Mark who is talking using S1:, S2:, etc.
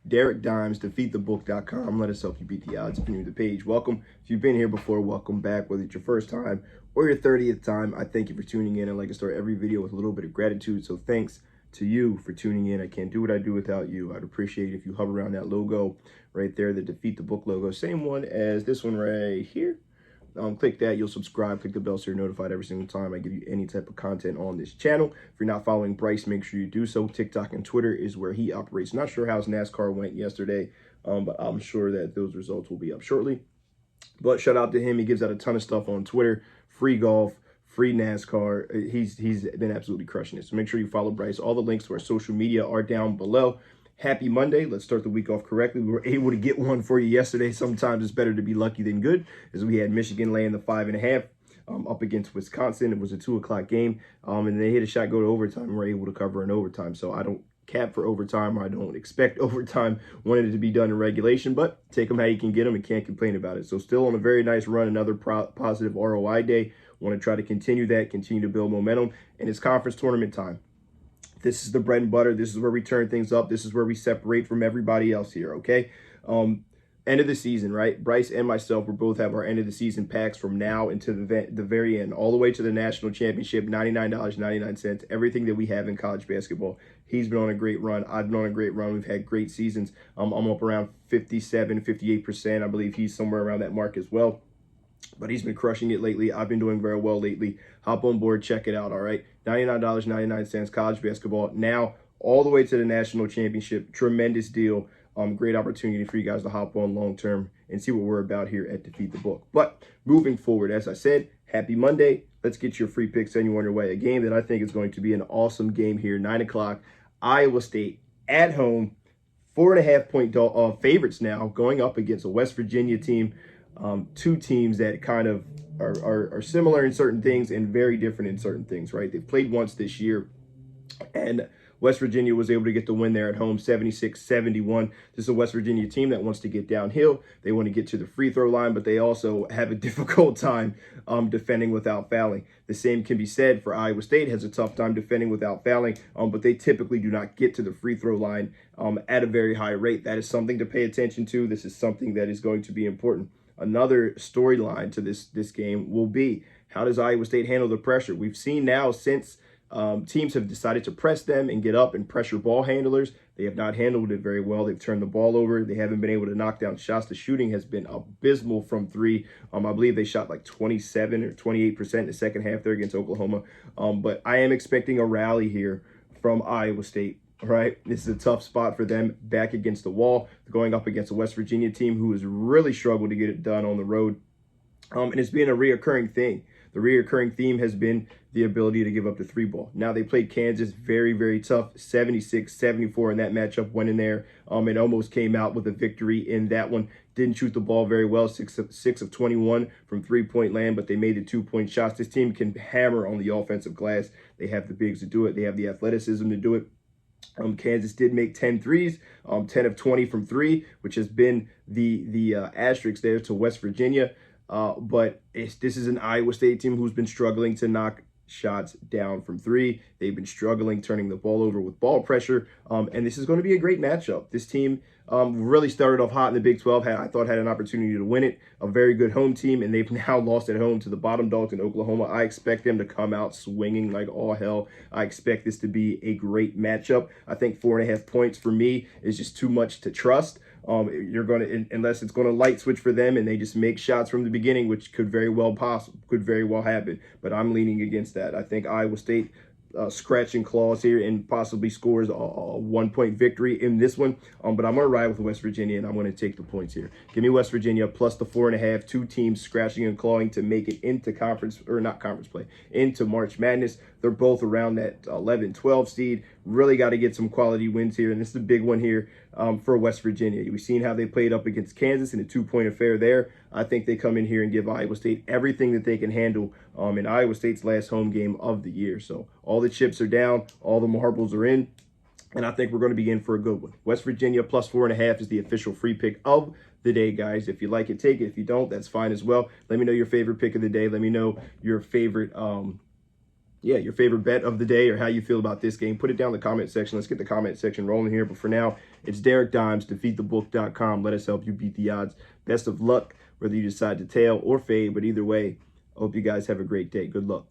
S1: Derek Dimes, defeatthebook.com. Let us help you beat the odds. If you're new to the page, welcome. If you've been here before, welcome back. Whether it's your first time or your 30th time, I thank you for tuning in. I like to start every video with a little bit of gratitude. So thanks to you for tuning in. I can't do what I do without you. I'd appreciate it if you hover around that logo right there, the Defeat the Book logo. Same one as this one right here. Click that, you'll subscribe, click the bell so you're notified every single time I give you any type of content on this channel. If you're not following Bryce, make sure you do so. TikTok and Twitter is where he operates. Not sure how his NASCAR went yesterday, but I'm sure that those results will be up shortly. But shout out to him. He gives out a ton of stuff on Twitter, free golf, free NASCAR. He's been absolutely crushing it. So make sure you follow Bryce. All the links to our social media are down below. Happy Monday. Let's start the week off correctly. We were able to get one for you yesterday. Sometimes it's better to be lucky than good, as we had Michigan laying the 5.5 up against Wisconsin. It was a 2 o'clock game, and they hit a shot go to overtime, and we're able to cover in overtime. So I don't cap for overtime, or I don't expect overtime. Wanted it to be done in regulation, but take them how you can get them and can't complain about it. So still on a very nice run, another positive ROI day. Want to try to continue that, continue to build momentum, and it's conference tournament time. This is the bread and butter. This is where we turn things up. This is where we separate from everybody else here, okay? End of the season, right? Bryce and myself, we both have our end of the season packs from now into the very end, all the way to the national championship, $99.99, everything that we have in college basketball. He's been on a great run. I've been on a great run. We've had great seasons. I'm up around 57, 58%. I believe he's somewhere around that mark as well. But he's been crushing it lately. I've been doing very well lately. Hop on board, check it out, all right? $99.99, college basketball. Now, all the way to the national championship. Tremendous deal. Great opportunity for you guys to hop on long-term and see what we're about here at Defeat the Book. But moving forward, as I said, happy Monday. Let's get your free picks, send you on your way. A game that I think is going to be an awesome game here, 9 o'clock. Iowa State at home. 4.5-point favorites now, going up against a West Virginia team. Two teams that kind of are similar in certain things and very different in certain things, right? They've played once this year, and West Virginia was able to get the win there at home, 76-71. This is a West Virginia team that wants to get downhill. They want to get to the free throw line, but they also have a difficult time defending without fouling. The same can be said for Iowa State, has a tough time defending without fouling, but they typically do not get to the free throw line at a very high rate. That is something to pay attention to. This is something that is going to be important. Another storyline to this game will be, how does Iowa State handle the pressure? We've seen now, since teams have decided to press them and get up and pressure ball handlers, they have not handled it very well. They've turned the ball over. They haven't been able to knock down shots. The shooting has been abysmal from three. I believe they shot like 27 or 28% in the second half there against Oklahoma. But I am expecting a rally here from Iowa State. All right, this is a tough spot for them, back against the wall, going up against a West Virginia team who has really struggled to get it done on the road. And it's been a reoccurring thing. The reoccurring theme has been the ability to give up the three ball. Now, they played Kansas very, very tough, 76-74 in that matchup, went in there and almost came out with a victory in that one. Didn't shoot the ball very well, 6 of 21 from three-point land, but they made the 2-point shots. This team can hammer on the offensive glass. They have the bigs to do it. They have the athleticism to do it. Kansas did make 10 threes, 10 of 20 from three, which has been the asterisk there to West Virginia. But this is an Iowa State team who's been struggling to knock shots down from three. They've been struggling turning the ball over with ball pressure, and this is going to be a great matchup. This team really started off hot in the Big 12. I thought had an opportunity to win it. A very good home team, and they've now lost at home to the bottom dogs in Oklahoma. I expect them to come out swinging like all hell. I expect this to be a great matchup. I think 4.5 points for me is just too much to trust. You're going to, unless it's going to light switch for them and they just make shots from the beginning, which could very well happen. But I'm leaning against that. I think Iowa State scratching claws here and possibly scores a 1-point victory in this one. But I'm going to ride with West Virginia, and I'm going to take the points here. Give me West Virginia plus the 4.5. Two teams scratching and clawing to make it into into March Madness. They're both around that 11-12 seed. Really got to get some quality wins here, and this is a big one here for West Virginia. We've seen how they played up against Kansas in a 2-point affair there. I think they come in here and give Iowa State everything that they can handle in Iowa State's last home game of the year. So all the chips are down, all the marbles are in, and I think we're going to be in for a good one. West Virginia plus 4.5 is the official free pick of the day, guys. If you like it, take it. If you don't, that's fine as well. Let me know your favorite pick of the day. Let me know your favorite yeah, your favorite bet of the day or how you feel about this game. Put it down in the comment section. Let's get the comment section rolling here. But for now, it's Derek Dimes, defeatthebook.com. Let us help you beat the odds. Best of luck, whether you decide to tail or fade. But either way, I hope you guys have a great day. Good luck.